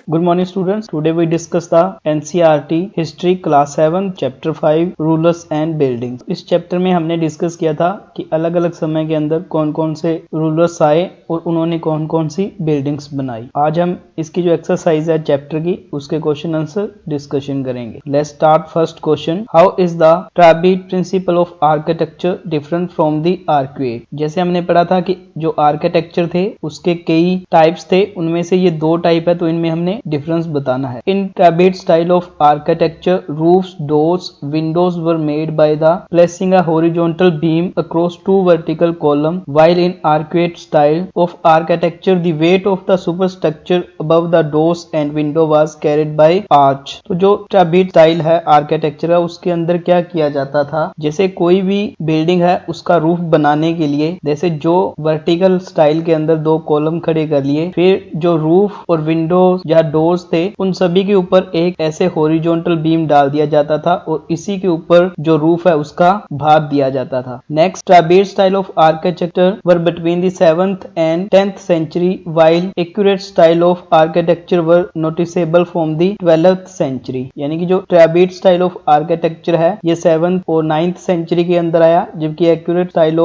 Good morning students. Today we discuss the NCERT History Class 7 Chapter 5 Rulers and Buildings. इस chapter में हमने discuss किया था कि अलग अलग समय के अंदर कौन कौन से रूलर्स आए और उन्होंने कौन कौन सी बिल्डिंग्स बनाई। आज हम इसकी जो एक्सरसाइज है चैप्टर की उसके क्वेश्चन आंसर डिस्कशन करेंगे। Let's start first question. How is the trabeate principle of architecture different from the arcuate. जैसे हमने पढ़ा था कि जो आर्किटेक्चर थे उसके कई टाइप्स थे, उनमें से ये दो टाइप है तो इनमें हमने डिफरेंस बताना है। In trabeate style of architecture roofs, doors, windows were made by the placing a horizontal beam across two vertical columns, while in arcuate style of architecture the weight of the superstructure above the doors and window was carried by arch। तो जो ट्राबीट style है architecture है उसके अंदर क्या किया जाता था, जैसे कोई भी बिल्डिंग है उसका रूफ बनाने के लिए जैसे जो वर्टिकल स्टाइल के अंदर दो कॉलम खड़े कर लिए, फिर जो रूफ और विंडो या डोर्स थे उन सभी के ऊपर एक ऐसे हॉरिजॉन्टल बीम डाल दिया जाता था और इसी के ऊपर जो रूफ है उसका भार दिया जाता था। Next, trabeate style of architecture were between द 7th and 10th century, while accurate style of architecture were noticeable from the 12th century। यानी कि जो ट्राबीट स्टाइल ऑफ आर्किटेक्चर है ये 7th और 9th सेंचुरी के अंदर आया, जबकि एक्यूरेट स्टाइल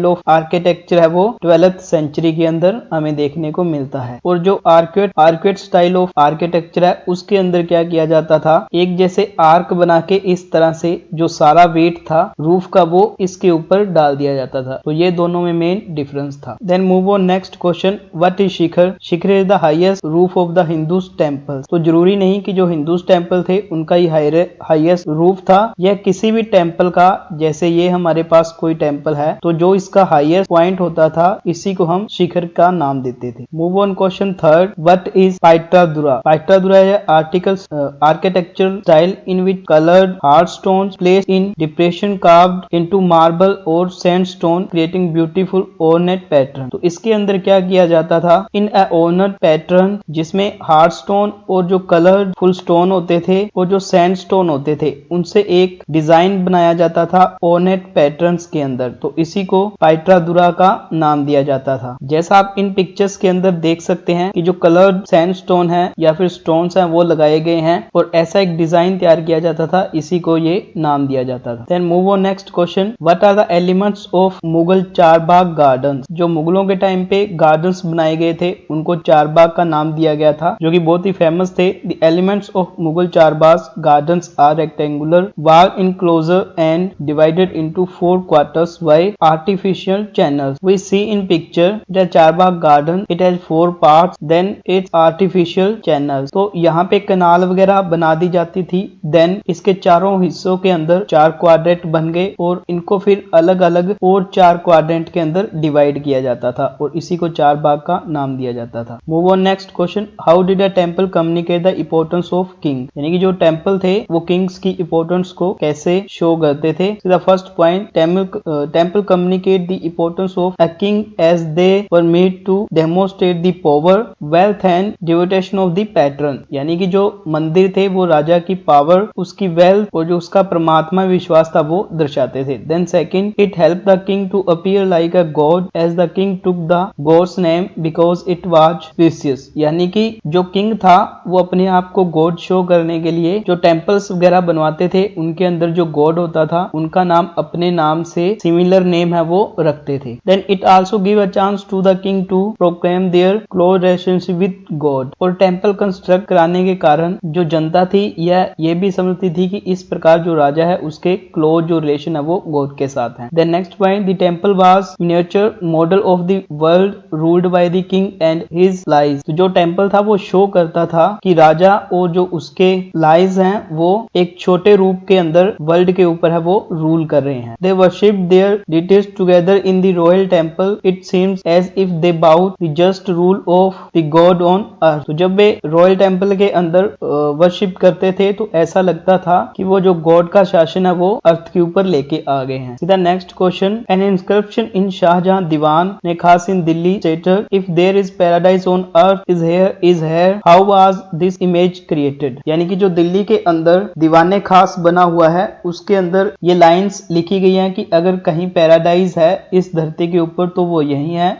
ऑफ आर्किटेक्चर है वो 12th सेंचुरी के अंदर हमें देखने को मिलता है। और जो आर्क्वेट स्टाइल ऑफ आर्किटेक्चर है उसके अंदर क्या किया जाता था, एक जैसे आर्क बना के इस तरह से जो सारा वेट था रूफ का वो इसके ऊपर डाल दिया जाता था। तो ये दोनों में मेन डिफरेंस था। Then move on next question. What is shikhara. Shikhara is the highest roof of the Hindu temple. तो जरूरी नहीं कि जो हिंदू टेम्पल थे उनका ही हाईएस्ट रूफ था, यह किसी भी टेम्पल का, जैसे ये हमारे पास कोई टेम्पल है तो जो इसका हाईएस्ट पॉइंट होता था इसी को हम शिखर का नाम देते थे। Move on question third. What is pietra dura. Pietra dura है architecture style in which coloured hard stones placed in depression carved into marble और sandstone creating beautiful ornate pattern. तो इसके अंदर क्या किया जाता था, इन ए ऑर्नेट पैटर्न जिसमें हार्ड स्टोन और जो कलर्ड फुल स्टोन होते थे और जो सैंडस्टोन होते थे उनसे एक डिजाइन बनाया जाता था ऑर्नेट पैटर्न्स के अंदर, तो इसी को पाइटादुरा का नाम दिया जाता था। जैसा आप इन पिक्चर्स के अंदर देख सकते हैं कि जो कलर्ड सैंडस्टोन है या फिर स्टोन्स हैं वो लगाए गए हैं और ऐसा एक डिजाइन तैयार किया जाता था, इसी को ये नाम दिया जाता था। Then move on next question. What are the elements of Mughal charbagh gardens. जो मुगलों के टाइम पे गार्डन्स बनाए गए थे उनको चारबाग का नाम दिया गया था, जो कि बहुत ही फेमस थे। The elements of Mughal charbagh gardens are rectangular wall enclosure and divided into 4 quarters by artificial channels. We see in picture the charbagh garden, it has 4 parts, then it's artificial channels. तो यहाँ पे कनाल वगैरह बना दी जाती थी, देन इसके चारों हिस्सों के अंदर 4 क्वाड्रेंट बन गए और इनको फिर अलग अलग और 4 क्वाड्रेंट के अंदर डिवाइड किया जाता था और इसी को चारबाग का नाम दिया जाता था। Move on next question. How did a temple communicate the importance of king. यानी कि जो टेम्पल थे वो किंग्स की इंपोर्टेंस को कैसे शो करते थे। The first point, temple communicate the importance of a king as they were made to demonstrate the power, wealth and devotion of the pattern. यानी कि जो मंदिर थे वो राजा की पावर, उसकी वेल्थ और जो उसका परमात्मा विश्वास था वो दर्शाते थे। Then second, it help the king to appear like a god as the king took the god's name because it was precious. यानी कि जो किंग था वो अपने आप को गॉड शो करने के लिए जो टेम्पल्स वगैरह बनवाते थे उनके अंदर जो गॉड होता था उनका नाम अपने नाम से सिमिलर नेम है वो रखते थे। Then it also give a chance to the king to proclaim their close relationship with god. और टेम्पल कंस्ट्रक्ट कराने के कारण जो जनता थी यह ये भी समझती थी कि इस प्रकार जो राजा है उसके क्लोज जो रिलेशन है वो गॉड के साथ है। Then next point, the temple was miniature model of the world ruled by the king and his allies. तो जो टेम्पल था वो शो करता था कि राजा और जो उसके लाइज हैं वो एक छोटे रूप के अंदर वर्ल्ड के ऊपर है वो रूल कर रहे हैं। They worshipped their deities together in the royal temple, it seems as if they bowed the just rule of the god on earth. तो जब वे रॉयल टेम्पल के अंदर वर्शिप करते थे तो ऐसा लगता था कि वो जो गॉड का शासन है वो अर्थ के ऊपर लेके आ गए हैं। सीधा next question. An inscription in Shah Jahan Diwan ने Khas in Delhi stated, if there is paradise on earth is here how was this image created. यानी कि जो दिल्ली के अंदर दीवाने खास बना हुआ है उसके अंदर ये लाइंस लिखी गई हैं कि अगर कहीं पैराडाइज है इस धरती के ऊपर तो वो यही है।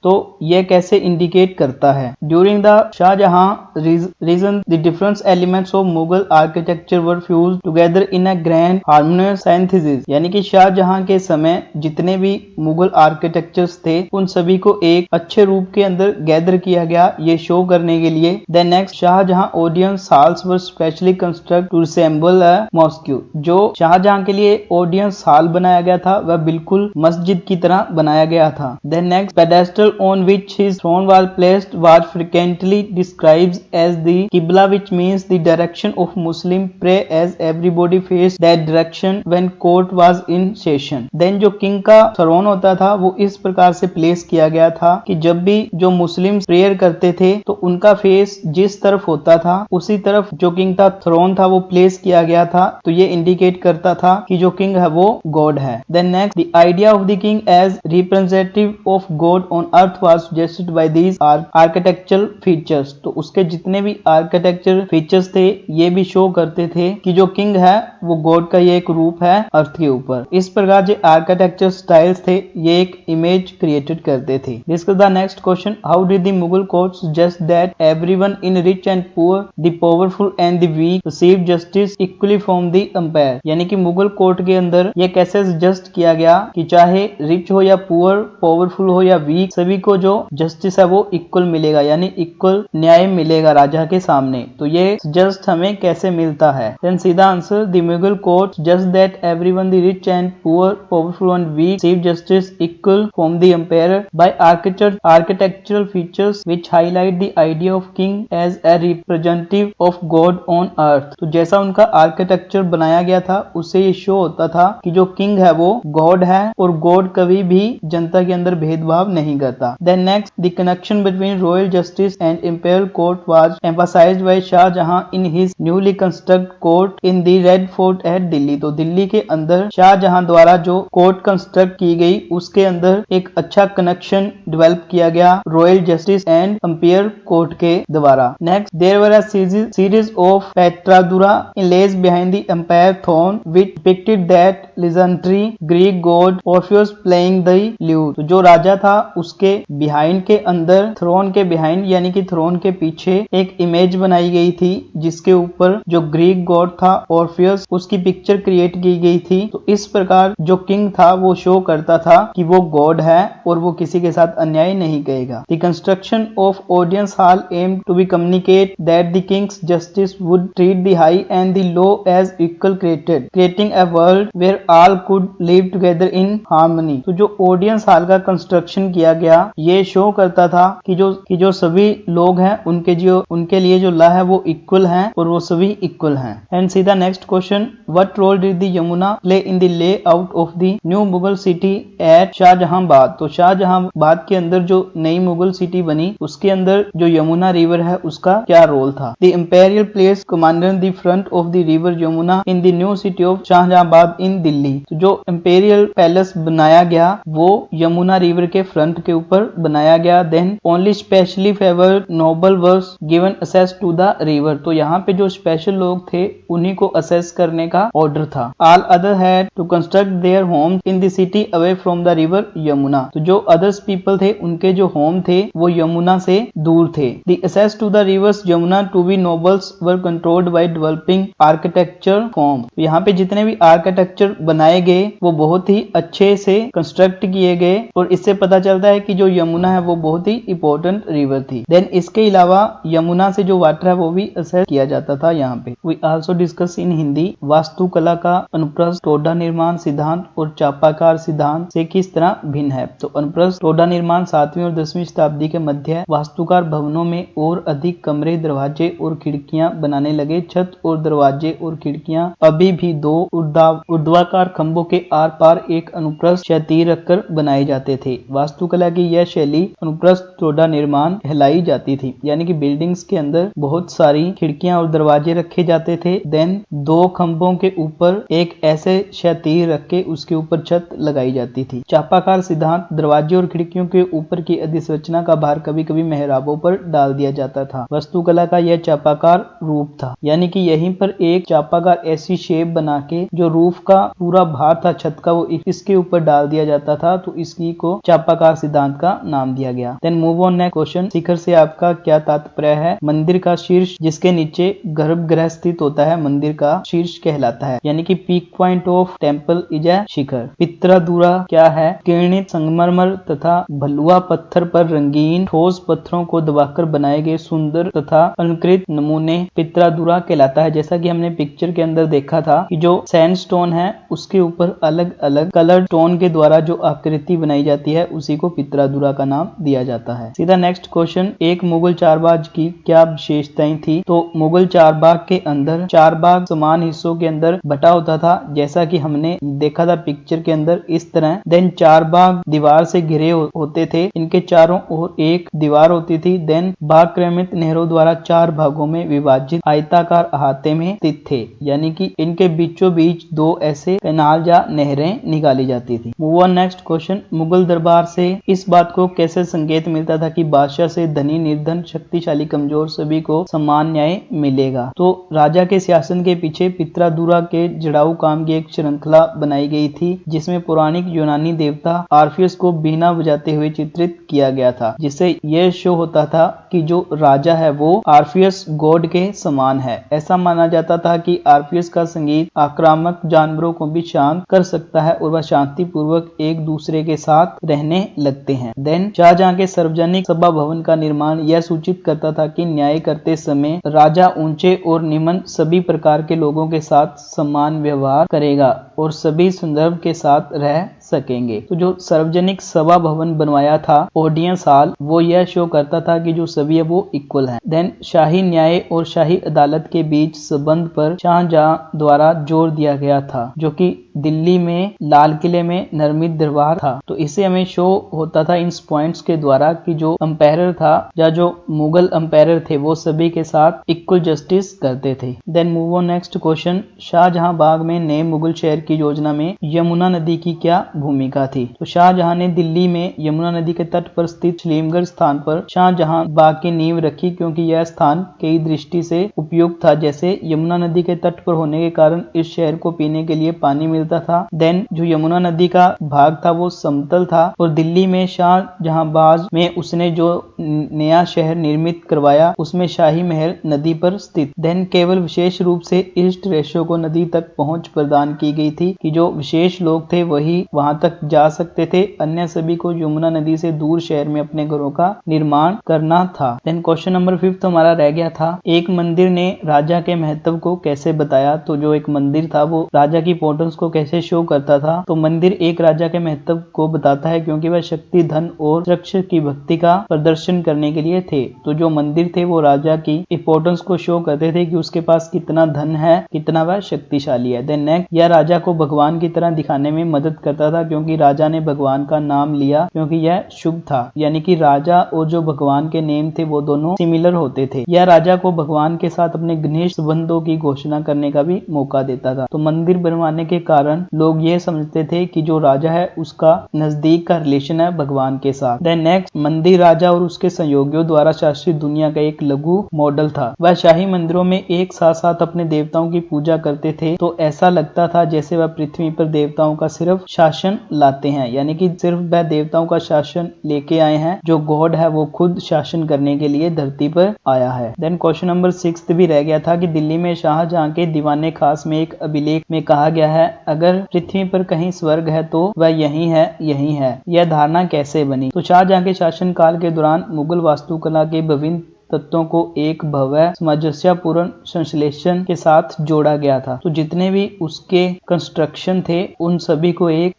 तो ये कैसे इंडिकेट करता है। During According the Shahjahan reason, the different elements of Mughal architecture were fused together in a grand harmonious synthesis. यानी कि शाहजहां के समय जितने भी मुगल आर्किटेक्चर्स थे उन सभी को एक अच्छे रूप के अंदर गैदर किया गया ये शो करने के लिए. Then next, Shahjahan audience halls were specially construct to resemble a mosque. जो शाहजहां के लिए ऑडियंस हॉल बनाया गया था वह बिल्कुल मस्जिद की तरह बनाया गया था. Then next, pedestal on which his throne was placed was frequently described as the qibla, which means the direction of Muslim pray as everybody face that direction when court was in session. Then जो king का throne होता था वो इस प्रकार से place किया गया था कि जब भी जो मुस्लिम प्रेयर करते थे तो उनका फेस जिस तरफ होता था उसी तरफ जो किंग का थ्रोन था वो प्लेस किया गया था. तो ये इंडिकेट करता था कि जो किंग है वो गॉड है. Then next, the idea of the king as representative of God on earth was suggested by these architectural features. तो उसके जितने भी आर्किटेक्चरल फीचर्स थे ये भी शो करते थे कि जो किंग है वो गॉड का ये एक रूप है अर्थ के ऊपर. इस प्रकार जो आर्किटेक्चर स्टाइल्स थे ये एक इमेज क्रिएटेड करते थे. Discuss the next question. How did the Mughal court suggest that everyone in rich and poor, the powerful and the weak receive justice equally from the empire. यानी कि मुगल कोर्ट के अंदर ये कैसे सजेस्ट किया गया कि चाहे रिच हो या पुअर, पावरफुल हो या वीक, सभी को जो जस्टिस है वो इक्वल मिलेगा यानी इक्वल न्याय मिलेगा राजा के सामने. तो ये जस्ट हमें कैसे मिलता है? देन सीधा answer, the Mughal court just that everyone the rich and poor, powerful and weak receive justice equal from the empire by architectural features which highlight the idea of king as a representative of God on earth. तो जैसा उनका architecture बनाया गया था उससे ये show होता था कि जो किंग है वो गॉड है और गॉड कभी भी जनता के अंदर भेदभाव नहीं करता. Then next, the connection between royal justice and imperial court was emphasised by Shah Jahan in his newly construct court in the Red Fort at Delhi. तो दिल्ली के अंदर शाहजहां द्वारा जो कोर्ट कंस्ट्रक्ट की गई उसके अंदर एक अच्छा कनेक्शन डेवलप किया गया royal justice and imperial court के द्वारा. Next, there were a series of pietra dura inlays behind the empire throne which depicted that legendary Greek god Orpheus playing the lute. तो जो राजा था उसके बिहाइंड के अंदर, थ्रोन के बिहाइंड यानी कि थ्रोन के पीछे एक इमेज बनाई गई थी जिसके ऊपर जो ग्रीक गॉड था ऑर्फियस उसकी पिक्चर क्रिएट की गई थी. तो इस प्रकार जो किंग था वो शो करता था कि वो गॉड है और वो किसी के साथ अन्याय नहीं करेगा. The construction of audience hall aim to be communicate that the king's justice would treat the high and the low as equal, creating a world where all could live together in harmony. तो जो audience hall का construction किया गया ये show करता था कि जो सभी लोग हैं उनके लिए जो लॉ है वो इक्वल है और वो सभी इक्वल हैं. एंड सीधा next question, what role did the Yamuna play in the layout of the new Mughal city at Shahjahanabad. तो शाहजहांबाद के अंदर जो नई मुगल सिटी बनी उसके अंदर जो यमुना रिवर है उसका क्या रोल था? The imperial place commander the front of the river Yamuna in the new city of Shahjahanabad in Delhi. तो जो इंपीरियल पैलेस बनाया गया वो यमुना रिवर के फ्रंट के ऊपर बनाया गया. Then only specially favoured noble was given access to the river. तो यहाँ पे जो स्पेशल लोग थे उन्हीं को असेस करने का ऑर्डर था. All other had to construct their home in the city away from the river Yamuna. तो जो अदर्स पीपल थे उनके जो होम थे वो यमुना से दूर थे. The access to the rivers Yamuna to be nobles were controlled by developing architecture form. यहाँ पे जितने भी आर्किटेक्चर बनाए गए वो बहुत ही अच्छे से कंस्ट्रक्ट किए गए और इससे पता चलता है कि जो यमुना है वो बहुत ही इंपॉर्टेंट रिवर थी. देन इसके अलावा यमुना से जो वाटर है वो भी असेस किया जाता था. यहाँ पे we also discuss in Hindi वास्तुकला का अनुप्रस्थ टोडा निर्माण सिद्धांत और चापाकार सिद्धांत से किस तरह भिन्न है. तो अनुप्रस्थ टोडा निर्माण 7वीं और 10वीं शताब्दी के मध्य वास्तुकार भवनों में और अधिक कमरे, दरवाजे और खिड़कियां बनाने लगे. छत और दरवाजे और खिड़कियां अभी भी दो ऊर्ध्वाकार खंभों के आर पार एक अनुप्रस्थ क्षैतिज रखकर बनाए जाते थे. वास्तुकला की यह शैली अनुप्रस्थ टोडा निर्माण कहलाई जाती थी. यानी कि बिल्डिंग्स के अंदर बहुत सारी खिड़कियां और दरवाजे रखे जाते थे. देन दो खंभों के ऊपर एक ऐसे क्षैतिज रख के उसके ऊपर छत लगाई जाती थी. चापाकार सिद्धांत, दरवाजे और खिड़कियों के ऊपर की अधिसंरचना का भार कभी कभी मेहराबों पर डाल दिया जाता था. वास्तुकला का यह चापाकार रूप था. यानी कि यहीं पर एक चापाकार ऐसी शेप बना के जो रूफ का पूरा भार था छत का वो इसके ऊपर डाल दिया जाता था, तो इसी को चापाकार सिद्धांत का नाम दिया गया। Then move on next question, शिखर से आपका क्या तात्पर्य है? मंदिर का शीर्ष जिसके नीचे गर्भगृह स्थित होता है मंदिर का शीर्ष कहलाता है, यानी कि peak point of temple is a shikhara. Pietra dura क्या है? किरणित संगमरमर तथा भलुआ पत्थर पर रंगीन ठोस पत्थरों को दबाकर बनाए गए सुंदर तथा अलंकृत नमूने पित्रादुरा कहलाता है। जैसा कि हमने पिक्चर के अंदर देखा था कि जो सैंडस्टोन है उसके ऊपर अलग अलग कलर स्टोन के द्वारा जो आकृति बनाई जाती है उसी को पित्रादुरा का नाम दिया जाता है। सीधा नेक्स्ट क्वेश्चन, एक मुगल चारबाग की क्या विशेषताएं थी? तो मुगल चारबाग के अंदर चारबाग समान हिस्सों के अंदर बटा होता था, जैसा कि हमने देखा था पिक्चर के अंदर इस तरह। देन चारबाग दीवार से घिरे होते थे, इनके चारों ओर एक दीवार होती थी। देन बाग क्रमित नहरों द्वारा 4 भागों में विभाजित आयताकार अहाते में स्थित थे, यानी कि इनके बीचों बीच 2 ऐसे कैनाल या नहरें निकाली जाती थी। Move on next question, Mughal दरबार से इस बात को कैसे संकेत मिलता था कि बादशाह से धनी निर्धन शक्तिशाली कमजोर सभी को समान न्याय मिलेगा? तो राजा के शासन के पीछे पित्रादुरा के जड़ाऊ काम की एक श्रृंखला बनाई गई थी, जिसमें पौराणिक यूनानी देवता आर्फियस को बीना बजाते हुए चित्रित किया गया था, जिससे यह शो होता था कि जो राजा है वो आर्फियस गॉड के समान है। ऐसा माना जाता था कि आर्फियस का संगीत आक्रामक जानवरों को भी शांत कर सकता है और वह शांति पूर्वक एक दूसरे के साथ रहने लगते हैं। देन शाहजहां के सार्वजनिक सभा भवन का निर्माण यह सूचित करता था कि न्याय करते समय राजा ऊंचे और निम्न सभी प्रकार के लोगों के साथ समान व्यवहार करेगा और सभी संदर्भ के साथ रह सकेंगे। तो जो सार्वजनिक सभा भवन बनवाया था ऑडियंस हॉल, वो यह शो करता था कि जो सभी है वो इक्वल हैं। देन शाही न्याय और शाही अदालत के बीच संबंध पर शाहजहां द्वारा जोर दिया गया था, जो कि दिल्ली में लाल किले में निर्मित दरबार था। तो इसे हमें शो होता था इन पॉइंट्स के द्वारा कि जो अंपायर था या जो मुगल अंपायर थे वो सभी के साथ इक्वल जस्टिस करते थे। Then move on next question, Shah Jahan बाग में नए मुगल शहर की योजना में यमुना नदी की क्या भूमिका थी? तो शाहजहां ने दिल्ली में यमुना नदी के तट पर स्थित सलीमगढ़ स्थान पर शाहजहां बाग की नींव रखी, क्योंकि यह स्थान कई दृष्टि से उपयुक्त था। जैसे यमुना नदी के तट पर होने के कारण इस शहर को पीने के लिए पानी मिलता था। देन जो यमुना नदी का भाग था वो समतल था और दिल्ली में शाहजहांबाग में उसने जो नया शहर निर्मित करवाया उसमें शाही महल नदी पर स्थित। देन केवल विशेष रूप से ईस्ट रेशो को नदी तक पहुंच प्रदान की गई थी कि जो विशेष लोग थे वही वहां तक जा सकते थे, अन्य सभी को यमुना नदी से दूर शहर में अपने घरों का निर्माण करना था। देन क्वेश्चन नंबर 5 हमारा रह गया था, एक मंदिर ने राजा के महत्व को कैसे बताया? तो जो एक मंदिर था वो राजा की इंपॉर्टेंस को कैसे शो करता था? तो मंदिर एक राजा के महत्व को बताता है क्योंकि वह शक्ति, धन और सुरक्षा की भक्ति का प्रदर्शन करने के लिए थे। तो जो मंदिर थे वो राजा की इंपॉर्टेंस को शो करते थे कि उसके पास कितना धन है, कितना वह शक्तिशाली है। देन नेक्स्ट, यह राजा को भगवान की तरह दिखाने में मदद करता था क्योंकि राजा ने भगवान का नाम लिया क्योंकि यह शुभ था, यानी कि राजा और जो भगवान के नेम थे वो दोनों सिमिलर होते थे। यह राजा को भगवान के साथ अपने घनिष्ठ संबंधों की घोषणा करने का भी मौका देता था। तो मंदिर बनवाने के कारण लोग ये समझते थे कि जो राजा है उसका नजदीक का रिलेशन है भगवान के साथ। देन नेक्स्ट, मंदिर राजा और उसके सहयोगियों द्वारा शासित दुनिया का एक लघु मॉडल था। वह शाही मंदिरों में एक साथ साथ अपने देवताओं की पूजा करते थे, तो ऐसा लगता था जैसे वह पृथ्वी पर देवताओं का सिर्फ शासन लाते हैं, यानी कि सिर्फ वह देवताओं का शासन लेके आए हैं, जो गॉड है वो खुद शासन करने के लिए धरती पर आया है। देन क्वेश्चन नंबर 6 भी रह गया था कि दिल्ली में शाहजहां के दीवाने खास में एक अभिलेख में कहा गया है, अगर पृथ्वी पर कहीं स्वर्ग है तो वह यही है, यही है। यह धारणा कैसे बनी? तो शाहजहां के शासन काल के दौरान मुगल वास्तुकला के विभिन्न तत्वों को एक भव्य सामंजस्यपूर्ण संश्लेषण के साथ जोड़ा गया था। तो जितने भी उसके कंस्ट्रक्शन थे उन सभी को एक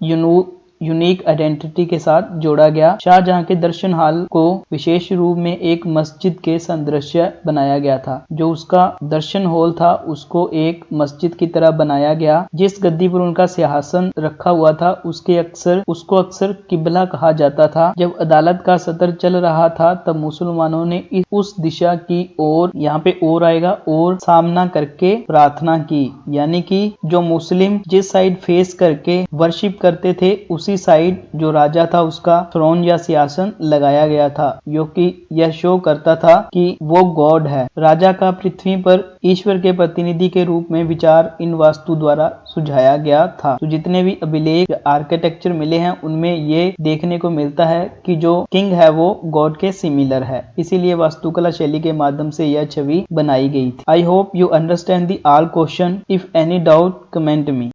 यूनिक आइडेंटिटी के साथ जोड़ा गया। शाहजहां के दर्शन हॉल को विशेष रूप में एक मस्जिद के सदृश बनाया गया था। जो उसका दर्शन हॉल था उसको एक मस्जिद की तरह बनाया गया। जिस गद्दी पर उनका सिंहासन रखा हुआ था उसको अक्सर किबला कहा जाता था। जब अदालत का सत्र चल रहा था तब मुसलमानों ने उस दिशा की ओर, यहाँ पे और आएगा, और सामना करके प्रार्थना की, यानी कि जो मुस्लिम जिस साइड फेस करके वर्शिप करते थे उसी दूसरी साइड जो राजा था उसका थ्रोन या सिंहासन लगाया गया था, जो कि यह शो करता था कि वो गॉड है। राजा का पृथ्वी पर ईश्वर के प्रतिनिधि के रूप में विचार इन वास्तु द्वारा सुझाया गया था। तो जितने भी अभिलेख आर्किटेक्चर मिले हैं उनमें ये देखने को मिलता है कि जो किंग है वो गॉड के सिमिलर है, इसीलिए वास्तुकला शैली के माध्यम से यह छवि बनाई गई थी। I hope you understand the all question. If any doubt comment me.